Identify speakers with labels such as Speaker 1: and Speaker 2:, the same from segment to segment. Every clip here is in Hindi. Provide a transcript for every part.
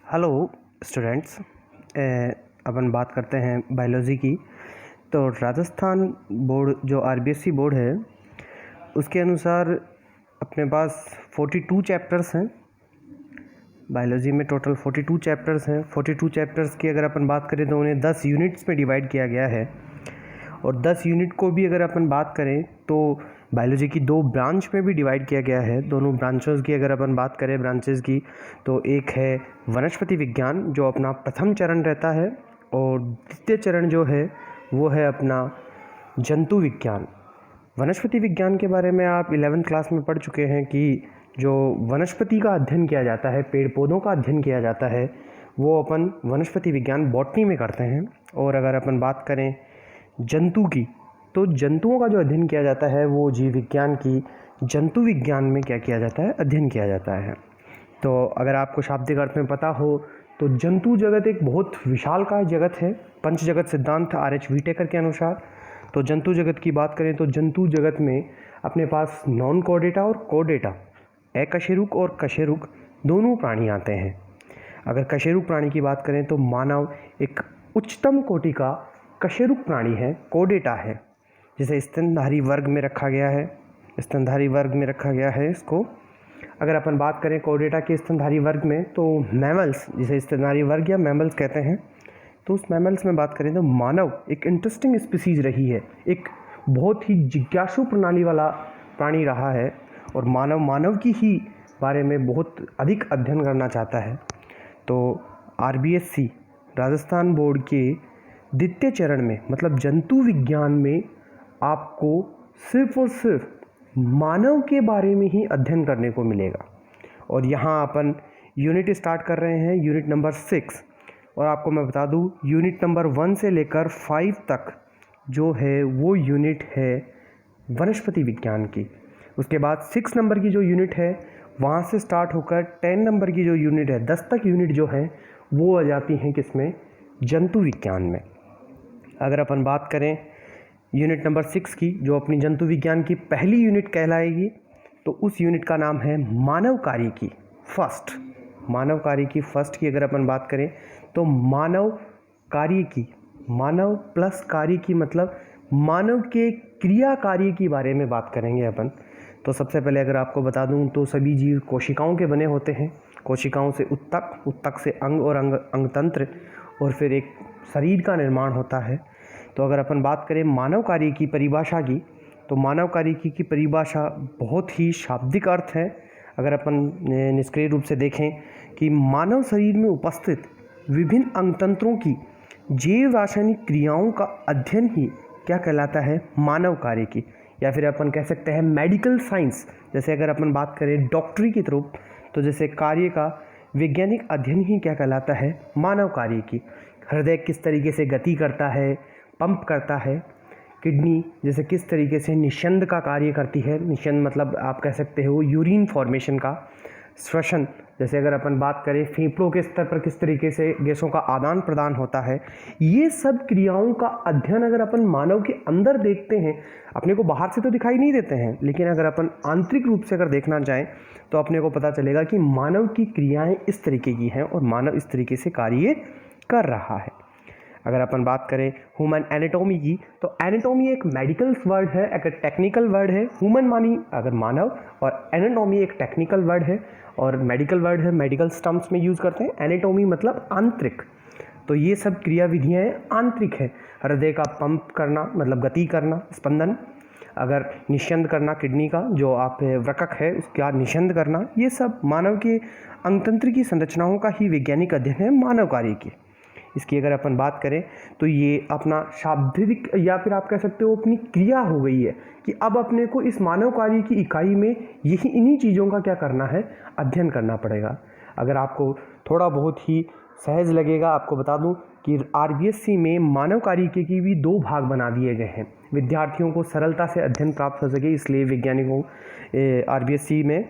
Speaker 1: हेलो स्टूडेंट्स, अपन बात करते हैं बायोलॉजी की। तो राजस्थान बोर्ड जो आरबीएससी बोर्ड है उसके अनुसार अपने पास 42 चैप्टर्स हैं। बायोलॉजी में टोटल 42 चैप्टर्स हैं। 42 चैप्टर्स की अगर अपन बात करें तो उन्हें 10 यूनिट्स में डिवाइड किया गया है। और 10 यूनिट को भी अगर अपन बात करें तो बायोलॉजी की 2 ब्रांच में भी डिवाइड किया गया है। दोनों ब्रांचों की अगर अपन बात करें ब्रांचेस की, तो एक है वनस्पति विज्ञान जो अपना प्रथम चरण रहता है, और द्वितीय चरण जो है वो है अपना जंतु विज्ञान। वनस्पति विज्ञान के बारे में आप 11th क्लास में पढ़ चुके हैं कि जो वनस्पति का अध्ययन किया जाता है, पेड़ पौधों का अध्ययन किया जाता है, वो अपन वनस्पति विज्ञान बॉटनी में करते हैं। और अगर अपन बात करें जंतु की, तो जंतुओं का जो अध्ययन किया जाता है वो जीव विज्ञान की जंतु विज्ञान में क्या किया जाता है, अध्ययन किया जाता है। तो अगर आपको शाब्दिक अर्थ में पता हो तो जंतु जगत एक बहुत विशालकाय जगत है। पंच जगत सिद्धांत आर.एच. व्हीटेकर के अनुसार तो जंतु जगत की बात करें तो जंतु जगत में अपने पास नॉन कॉर्डेटा और कॉर्डेटा, अकशेरुक और कशेरुक दोनों प्राणी आते हैं। अगर कशेरुक प्राणी की बात करें तो मानव एक उच्चतम कोटि का कशेरुक प्राणी है, कॉर्डेटा है, जिसे स्तनधारी वर्ग में रखा गया है। स्तनधारी वर्ग में रखा गया है इसको। अगर अपन बात करें कॉर्डेटा के स्तनधारी वर्ग में, तो मैमल्स, जिसे स्तनधारी वर्ग या मैमल्स कहते हैं, तो उस मैमल्स में बात करें तो मानव एक इंटरेस्टिंग स्पीसीज रही है, एक बहुत ही जिज्ञासु प्रणाली वाला प्राणी रहा है, और मानव की ही बारे में बहुत अधिक अध्ययन करना चाहता है। तो आरबीएससी राजस्थान बोर्ड के द्वितीय चरण में, मतलब जंतु विज्ञान में, आपको सिर्फ और सिर्फ मानव के बारे में ही अध्ययन करने को मिलेगा। और यहाँ अपन यूनिट स्टार्ट कर रहे हैं, यूनिट नंबर 6। और आपको मैं बता दूँ, यूनिट नंबर 1 से लेकर 5 तक जो है वो यूनिट है वनस्पति विज्ञान की। उसके बाद 6 नंबर की जो यूनिट है वहाँ से स्टार्ट होकर 10 नंबर की जो यूनिट है, 10 तक यूनिट जो है वो आ जाती हैं किसमें, जंतु विज्ञान में। अगर अपन बात करें यूनिट नंबर 6 की, जो अपनी जंतु विज्ञान की पहली यूनिट कहलाएगी, तो उस यूनिट का नाम है मानव कार्य की फर्स्ट। मानव कार्य की फर्स्ट की अगर अपन बात करें तो मानव कार्य की, मानव प्लस कार्य की मतलब मानव के क्रिया कार्य के बारे में बात करेंगे अपन। तो सबसे पहले अगर आपको बता दूं तो सभी जीव कोशिकाओं के बने होते हैं। कोशिकाओं से उत्तक, उत्तक से अंग और अंगतंत्र, और फिर एक शरीर का निर्माण होता है। तो अगर अपन बात करें मानव कार्य की परिभाषा की, तो मानव कार्य की परिभाषा बहुत ही शाब्दिक अर्थ है। अगर अपन निष्क्रिय रूप से देखें कि मानव शरीर में उपस्थित विभिन्न अंगतंत्रों की जैव रासायनिक क्रियाओं का अध्ययन ही क्या कहलाता है, मानव कार्य की, या फिर अपन कह सकते हैं मेडिकल साइंस। जैसे अगर अपन बात करें डॉक्टरी की तरफ, तो जैसे कार्य का वैज्ञानिक अध्ययन ही क्या कहलाता है, मानव कार्य की। हृदय किस तरीके से गति करता है, पंप करता है। किडनी जैसे किस तरीके से निषंद का कार्य करती है, निषंद मतलब आप कह सकते हो यूरिन फॉर्मेशन का। श्वसन, जैसे अगर अपन बात करें फेफड़ों के स्तर पर किस तरीके से गैसों का आदान प्रदान होता है। ये सब क्रियाओं का अध्ययन अगर अपन मानव के अंदर देखते हैं, अपने को बाहर से तो दिखाई नहीं देते हैं, लेकिन अगर अपन आंतरिक रूप से अगर देखना चाहें तो अपने को पता चलेगा कि मानव की क्रियाएं इस तरीके की हैं और मानव इस तरीके से कार्य कर रहा है। अगर अपन बात करें ह्यूमन एनाटॉमी की, तो एनाटॉमी एक मेडिकल वर्ड है, एक टेक्निकल वर्ड है। ह्यूमन मानी अगर मानव, और एनाटॉमी एक टेक्निकल वर्ड है और मेडिकल वर्ड है, मेडिकल टर्म्स में यूज़ करते हैं। एनाटॉमी मतलब आंतरिक। तो ये सब क्रिया विधियाँ आंतरिक है। हृदय का पंप करना मतलब गति करना, स्पंदन। अगर निषंद करना किडनी का, जो आप वृकक है उसका निषंद करना, ये सब मानव के अंगतंत्र की संरचनाओं का ही वैज्ञानिक अध्ययन है, मानव कार्य की। इसकी अगर अपन बात करें तो ये अपना शाब्दिक, या फिर आप कह सकते हो अपनी क्रिया हो गई है कि अब अपने को इस मानव कार्य की इकाई में यही इन्हीं चीज़ों का क्या करना है, अध्ययन करना पड़ेगा। अगर आपको थोड़ा बहुत ही सहज लगेगा, आपको बता दूं कि आरबीएससी में मानव कार्य के भी 2 भाग बना दिए गए हैं। विद्यार्थियों को सरलता से अध्ययन प्राप्त हो सके, इसलिए वैज्ञानिकों आरबीएससी में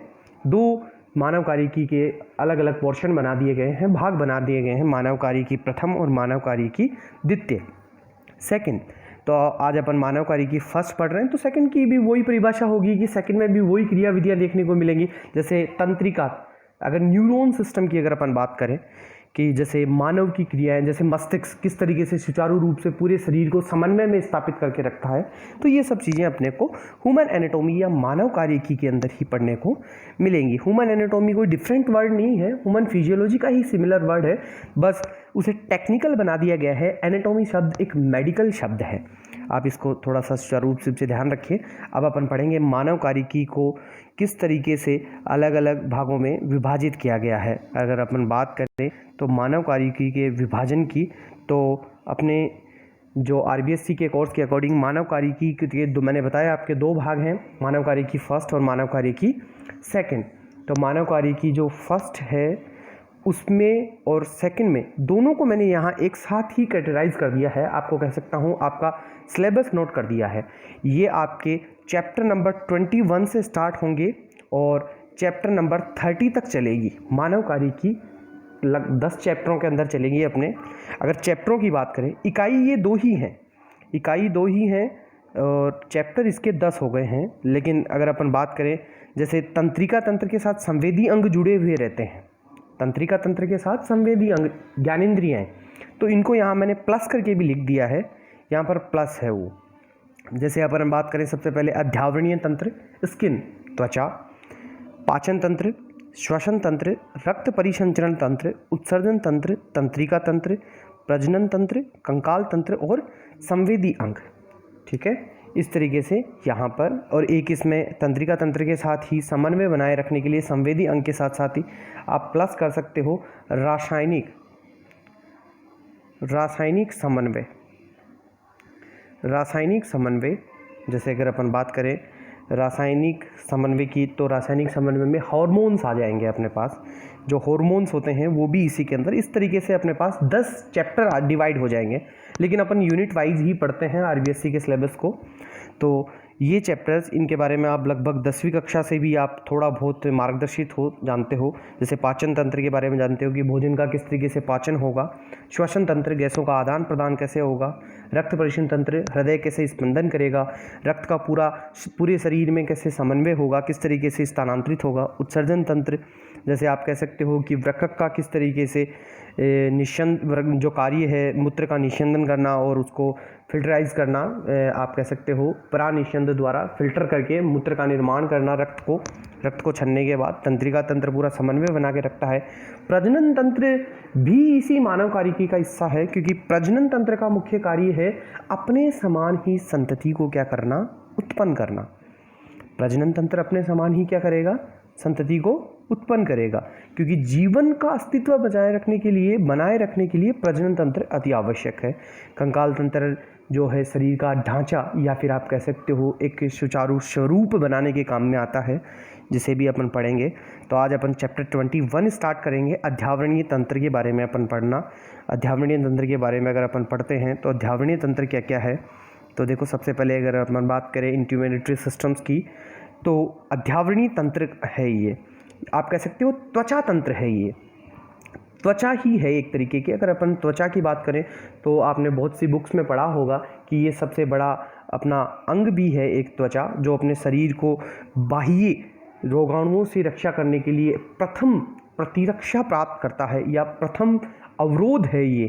Speaker 1: 2 मानव कार्य के अलग अलग पोर्शन बना दिए गए हैं, भाग बना दिए गए हैं, मानव कार्य की प्रथम और मानव कार्य की द्वितीय, सेकंड। तो आज अपन मानव कार्य की फर्स्ट पढ़ रहे हैं, तो सेकंड की भी वही परिभाषा होगी कि सेकंड में भी वही क्रिया विधियाँ देखने को मिलेंगी। जैसे तंत्रिका, अगर न्यूरॉन सिस्टम की अगर अपन बात करें कि जैसे मानव की क्रियाएं, जैसे मस्तिष्क किस तरीके से सुचारू रूप से पूरे शरीर को समन्वय में स्थापित करके रखता है, तो ये सब चीज़ें अपने को ह्यूमन एनाटॉमी या मानव कार्यकी के अंदर ही पढ़ने को मिलेंगी। ह्यूमन एनाटॉमी कोई डिफरेंट वर्ड नहीं है, ह्यूमन फिजियोलॉजी का ही सिमिलर वर्ड है, बस उसे टेक्निकल बना दिया गया है। एनाटॉमी शब्द एक मेडिकल शब्द है, आप इसको थोड़ा सा सुचारू रूप से ध्यान रखिए। अब अपन पढ़ेंगे मानव कार्यकी को किस तरीके से अलग अलग भागों में विभाजित किया गया है। अगर अपन बात करें तो मानव कार्यकी के विभाजन की, तो अपने जो आरबीएससी के कोर्स के अकॉर्डिंग मानव कार्यकी के मैंने बताया आपके दो भाग हैं, मानव कार्यकी फर्स्ट और मानव कार्यकी सेकंड। तो मानव कार्यकी जो फर्स्ट है उसमें और सेकंड में दोनों को मैंने यहाँ एक साथ ही कैटेगराइज कर दिया है। आपको कह सकता हूँ आपका सिलेबस नोट कर दिया है। ये आपके चैप्टर नंबर 21 से स्टार्ट होंगे और चैप्टर नंबर 30 तक चलेगी। मानव कार्यकी 10 चैप्टरों के अंदर चलेगी अपने। अगर चैप्टरों की बात करें, इकाई ये दो ही हैं और चैप्टर इसके 10 हो गए हैं। लेकिन अगर अपन बात करें, जैसे तंत्रिका तंत्र के साथ संवेदी अंग जुड़े हुए रहते हैं, तंत्रिका तंत्र के साथ संवेदी अंग ज्ञानेंद्रियाँ, तो इनको यहाँ मैंने प्लस करके भी लिख दिया है, यहाँ पर प्लस है वो। जैसे अपन बात करें सबसे पहले अध्यावरणीय तंत्र, स्किन त्वचा, पाचन तंत्र, श्वसन तंत्र, रक्त परिसंचरण तंत्र, उत्सर्जन तंत्र, तंत्रिका तंत्र, प्रजनन तंत्र, कंकाल तंत्र और संवेदी अंग। ठीक है, इस तरीके से यहाँ पर, और एक इसमें तंत्रिका तंत्र के साथ ही समन्वय बनाए रखने के लिए संवेदी अंग के साथ साथ ही आप प्लस कर सकते हो रासायनिक समन्वय। जैसे अगर अपन बात करें रासायनिक समन्वय की, तो रासायनिक समन्वय में हार्मोन्स आ जाएंगे अपने पास। जो हार्मोन्स होते हैं वो भी इसी के अंदर, इस तरीके से अपने पास 10 चैप्टर डिवाइड हो जाएंगे। लेकिन अपन यूनिट वाइज ही पढ़ते हैं आरबीएससी के सिलेबस को। तो ये चैप्टर्स, इनके बारे में आप लगभग 10वीं कक्षा से भी आप थोड़ा बहुत मार्गदर्शित जानते हो। जैसे पाचन तंत्र के बारे में जानते हो कि भोजन का किस तरीके से पाचन होगा, श्वसन तंत्र गैसों का आदान प्रदान कैसे होगा, रक्त परिसंचरण तंत्र हृदय कैसे स्पंदन करेगा, रक्त का पूरे शरीर में कैसे समन्वय होगा, किस तरीके से स्थानांतरित होगा, उत्सर्जन तंत्र जैसे आप कह सकते हो कि वृक्क का किस तरीके से जो कार्य है मूत्र का निस्यंदन करना और उसको फिल्टराइज करना, आप कह सकते हो परानिस्यंद द्वारा फिल्टर करके मूत्र का निर्माण करना, रक्त को छन्ने के बाद तंत्रिका तंत्र पूरा समन्वय बना के रखता है। प्रजनन तंत्र भी इसी मानव कार्यकी का हिस्सा है, क्योंकि प्रजनन तंत्र का मुख्य कार्य है अपने समान ही संतति को क्या करना, उत्पन्न करना। प्रजनन तंत्र अपने समान ही क्या करेगा, संतति को उत्पन्न करेगा, क्योंकि जीवन का अस्तित्व बनाए रखने के लिए प्रजनन तंत्र अति आवश्यक है। कंकाल तंत्र जो है शरीर का ढांचा या फिर आप कह सकते हो एक सुचारू स्वरूप बनाने के काम में आता है, जिसे भी अपन पढ़ेंगे। तो आज अपन चैप्टर 21 स्टार्ट करेंगे। अध्यावरणीय तंत्र के बारे में अपन पढ़ना। अध्यावरणीय तंत्र के बारे में अगर अपन पढ़ते हैं तो अध्यावरणीय तंत्र क्या क्या है, तो देखो सबसे पहले अगर अपन बात करें इंटीग्रेटरी सिस्टम्स की, तो अध्यावरणीय तंत्र है ये, आप कह सकते हो त्वचा तंत्र है ये, त्वचा ही है एक तरीके की। अगर अपन त्वचा की बात करें तो आपने बहुत सी बुक्स में पढ़ा होगा कि ये सबसे बड़ा अपना अंग भी है एक त्वचा, जो अपने शरीर को बाह्य रोगाणुओं से रक्षा करने के लिए प्रथम प्रतिरक्षा प्राप्त करता है या प्रथम अवरोध है ये।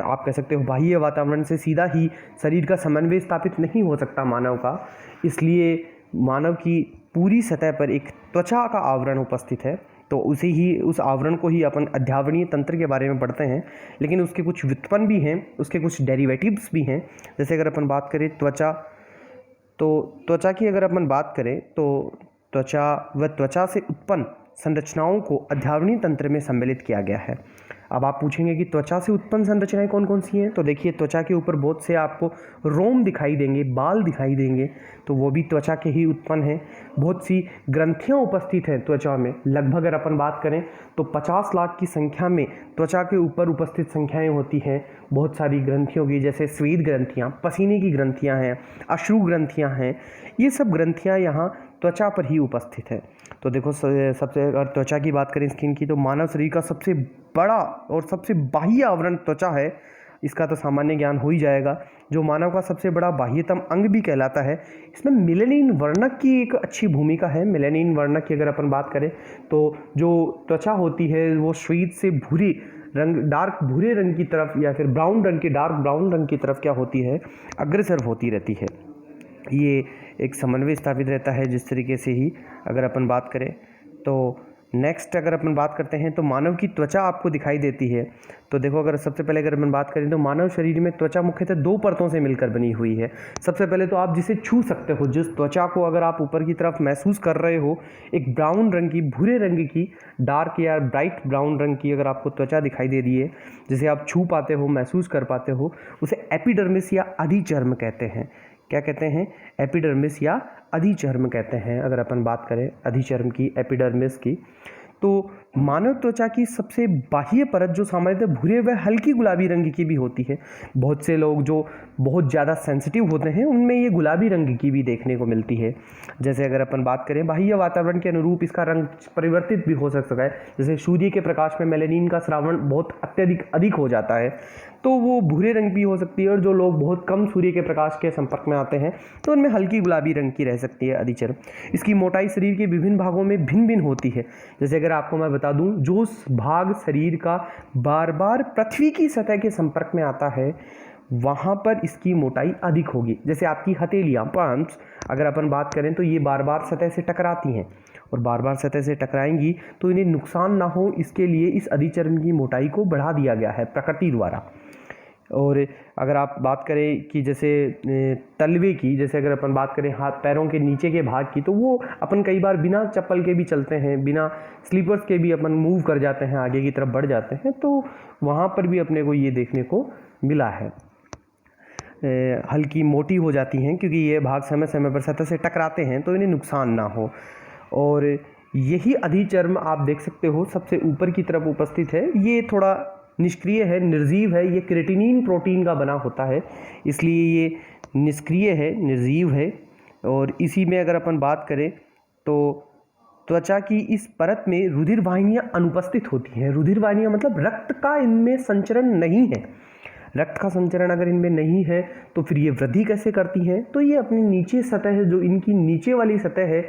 Speaker 1: आप कह सकते हो बाह्य वातावरण से सीधा ही शरीर का समन्वय स्थापित नहीं हो सकता मानव का, इसलिए मानव की पूरी सतह पर एक त्वचा का आवरण उपस्थित है। तो उस आवरण को ही अपन अध्यावरणीय तंत्र के बारे में पढ़ते हैं। लेकिन उसके कुछ व्युत्पन्न भी हैं, उसके कुछ डेरिवेटिव्स भी हैं। जैसे अगर अपन बात करें त्वचा, तो त्वचा की अगर अपन बात करें तो त्वचा से उत्पन्न संरचनाओं को अध्यावरणीय तंत्र में सम्मिलित किया गया है। अब आप पूछेंगे कि त्वचा से उत्पन्न संरचनाएं कौन कौन सी हैं, तो देखिए त्वचा के ऊपर बहुत से आपको रोम दिखाई देंगे, बाल दिखाई देंगे, तो वो भी त्वचा के ही उत्पन्न हैं। बहुत सी ग्रंथियां उपस्थित हैं त्वचा में, लगभग अगर अपन बात करें तो 50 लाख की संख्या में त्वचा के ऊपर उपस्थित संख्याएं होती हैं बहुत सारी ग्रंथियों की, जैसे स्वेद ग्रंथियाँ, पसीने की ग्रंथियाँ हैं, अश्रु ग्रंथियाँ हैं, ये सब ग्रंथियाँ यहाँ त्वचा पर ही उपस्थित है। तो देखो सबसे अगर त्वचा की बात करें स्किन की, तो मानव शरीर का सबसे बड़ा और सबसे बाह्य आवरण त्वचा है। इसका तो सामान्य ज्ञान हो ही जाएगा। जो मानव का सबसे बड़ा बाह्यतम अंग भी कहलाता है, इसमें मेलेनिन वर्णक की एक अच्छी भूमिका है। मेलेनिन वर्णक की अगर अपन बात करें तो जो त्वचा होती है वो श्वेत से भूरी रंग, डार्क भूरे रंग की तरफ या फिर ब्राउन रंग की, डार्क ब्राउन रंग की तरफ क्या होती है, अग्रसर होती रहती है। ये एक समन्वय स्थापित रहता है। जिस तरीके से ही अगर अपन बात करें तो नेक्स्ट अगर अपन बात करते हैं तो मानव की त्वचा आपको दिखाई देती है। तो देखो, अगर सबसे पहले अगर अपन बात करें तो मानव शरीर में त्वचा मुख्यतः 2 परतों से मिलकर बनी हुई है। सबसे पहले तो आप जिसे छू सकते हो, जिस त्वचा को अगर आप ऊपर की तरफ महसूस कर रहे हो, एक ब्राउन रंग की, भूरे रंग की, डार्क या ब्राइट ब्राउन रंग की अगर आपको त्वचा दिखाई दे रही है जिसे आप छू पाते हो, महसूस कर पाते हो, उसे एपिडर्मिस या अधिचर्म कहते हैं। क्या कहते हैं? एपिडर्मिस या अधिचर्म कहते हैं। अगर अपन बात करें अधिचर्म की, एपिडर्मिस की, तो मानव त्वचा की सबसे बाह्य परत जो सामान्यतः भूरे व हल्की गुलाबी रंग की भी होती है। बहुत से लोग जो बहुत ज़्यादा सेंसिटिव होते हैं उनमें ये गुलाबी रंग की भी देखने को मिलती है। जैसे अगर अपन बात करें बाह्य वातावरण के अनुरूप इसका रंग परिवर्तित भी हो सकता है। जैसे सूर्य के प्रकाश में मेलेनिन का स्रावण बहुत अधिक हो जाता है तो वो भूरे रंग की हो सकती है, और जो लोग बहुत कम सूर्य के प्रकाश के संपर्क में आते हैं तो उनमें हल्की गुलाबी रंग की रह सकती है अधिचर्म। इसकी मोटाई शरीर के विभिन्न भागों में भिन्न भिन्न होती है। जैसे अगर आपको मैं बता दूं, जो भाग शरीर का बार बार पृथ्वी की सतह के संपर्क में आता है वहाँ पर इसकी मोटाई अधिक होगी। जैसे आपकी हथेलियाँ, पाम्स, अगर अपन बात करें तो ये बार बार सतह से टकराती हैं, और बार बार सतह से टकराएंगी तो इन्हें नुकसान ना हो इसके लिए इस अधिचर्म की मोटाई को बढ़ा दिया गया है प्रकृति द्वारा। और अगर आप बात करें कि जैसे तलवे की, जैसे अगर अपन बात करें हाथ पैरों के नीचे के भाग की, तो वो अपन कई बार बिना चप्पल के भी चलते हैं, बिना स्लीपर्स के भी अपन मूव कर जाते हैं, आगे की तरफ बढ़ जाते हैं, तो वहाँ पर भी अपने को ये देखने को मिला है। हल्की मोटी हो जाती हैं क्योंकि ये भाग समय समय पर सतह से टकराते हैं तो इन्हें नुकसान ना हो। और यही अधिचर्म आप देख सकते हो सबसे ऊपर की तरफ उपस्थित है। ये थोड़ा निष्क्रिय है, निर्जीव है, ये क्रेटिनिन प्रोटीन का बना होता है, इसलिए ये निष्क्रिय है, निर्जीव है। और इसी में अगर अपन बात करें तो त्वचा की इस परत में रुधिर वाहिनियाँ अनुपस्थित होती हैं। रुधिर वाहिनियाँ मतलब रक्त का इनमें संचरण नहीं है। रक्त का संचरण अगर इनमें नहीं है तो फिर ये वृद्धि कैसे करती हैं? तो ये अपनी नीचे सतह है, जो इनकी नीचे वाली सतह है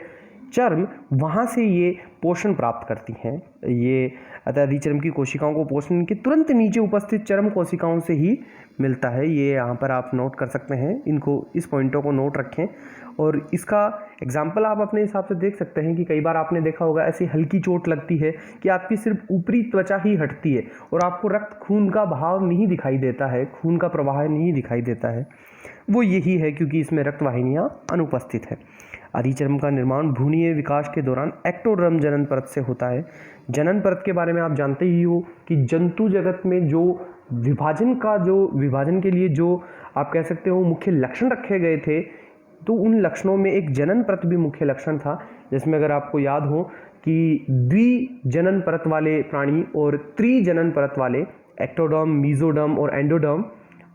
Speaker 1: चर्म, वहाँ से ये पोषण प्राप्त करती हैं। ये अतः अधिचर्म की कोशिकाओं को पोषण इनके तुरंत नीचे उपस्थित चर्म कोशिकाओं से ही मिलता है। ये यहाँ पर आप नोट कर सकते हैं, इनको, इस पॉइंटों को नोट रखें। और इसका एग्जाम्पल आप अपने हिसाब से देख सकते हैं कि कई बार आपने देखा होगा ऐसी हल्की चोट लगती है कि आपकी सिर्फ ऊपरी त्वचा ही हटती है और आपको रक्त खून का बहाव नहीं दिखाई देता है, खून का प्रवाह नहीं दिखाई देता है। वो यही है क्योंकि इसमें रक्त वाहिनियाँ अनुपस्थित है। अधिचर्म का निर्माण भ्रूणीय विकास के दौरान एक्टोडर्म जनन परत से होता है। जनन परत के बारे में आप जानते ही हो कि जंतु जगत में जो विभाजन के लिए जो आप कह सकते हो मुख्य लक्षण रखे गए थे, तो उन लक्षणों में एक जनन परत भी मुख्य लक्षण था। जिसमें अगर आपको याद हो कि द्विजनन परत वाले प्राणी और त्रिजनन परत वाले, एक्टोडर्म, मीजोडर्म और एंडोडर्म,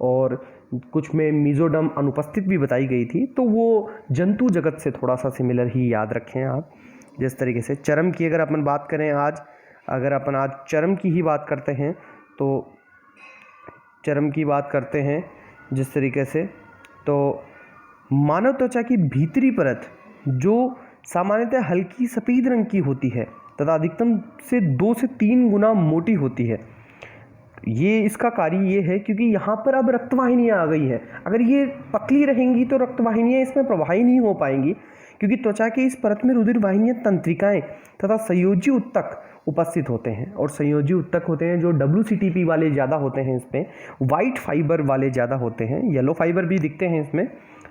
Speaker 1: और कुछ में मीजोडर्म अनुपस्थित भी बताई गई थी, तो वो जंतु जगत से थोड़ा सा सिमिलर ही याद रखें आप। जिस तरीके से चर्म की अगर अपन बात करें अगर अपन आज चर्म की ही बात करते हैं तो चर्म की बात करते हैं जिस तरीके से, तो मानव त्वचा की भीतरी परत जो सामान्यतः हल्की सफ़ेद रंग की होती है तथा अधिकतम से 2 से 3 गुना मोटी होती है। ये इसका कार्य ये है क्योंकि यहाँ पर अब रक्तवाहिनियाँ आ गई हैं। अगर ये पतली रहेंगी तो रक्तवाहिनियाँ इसमें प्रवाही नहीं हो पाएंगी, क्योंकि त्वचा के इस परत में रुधिर वाहिनियाँ, तंत्रिकाएँ तथा संयोजी उत्तक उपस्थित होते हैं। और संयोजी उत्तक होते हैं जो WCTP वाले ज़्यादा होते हैं, इसमें वाइट फाइबर वाले ज़्यादा होते हैं। येलो फाइबर भी दिखते हैं इसमें,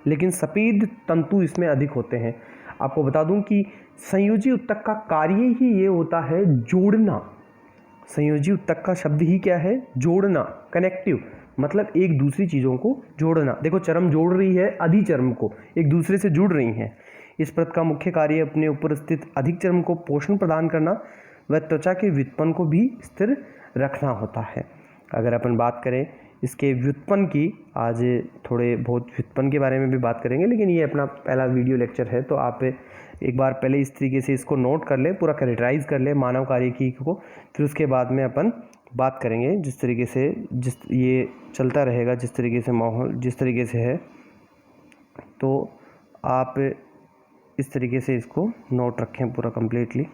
Speaker 1: लेकिन सफ़ेद तंतु इसमें अधिक होते हैं। आपको बता दूं कि संयोजी उत्तक का कार्य ही ये होता है जोड़ना। संयोजी उत्तक का शब्द ही क्या है? जोड़ना, कनेक्टिव, मतलब एक दूसरी चीज़ों को जोड़ना। देखो, चर्म जोड़ रही है अधिचर्म को, एक दूसरे से जुड़ रही हैं। इस परत का मुख्य कार्य अपने ऊपर स्थित अधिचर्म को पोषण प्रदान करना व त्वचा के व्युत्पन्न को भी स्थिर रखना होता है। अगर अपन बात करें इसके व्युत्पन्न की, आज थोड़े बहुत व्युत्पन्न के बारे में भी बात करेंगे, लेकिन ये अपना पहला वीडियो लेक्चर है तो आप एक बार पहले इस तरीके से इसको नोट कर लें, पूरा कैरेक्टराइज कर लें मानव कार्यकी को। फिर उसके बाद में अपन बात करेंगे जिस तरीके से ये चलता रहेगा, जिस तरीके से माहौल जिस तरीके से है, तो आप इस तरीके से इसको नोट रखें पूरा कम्प्लीटली।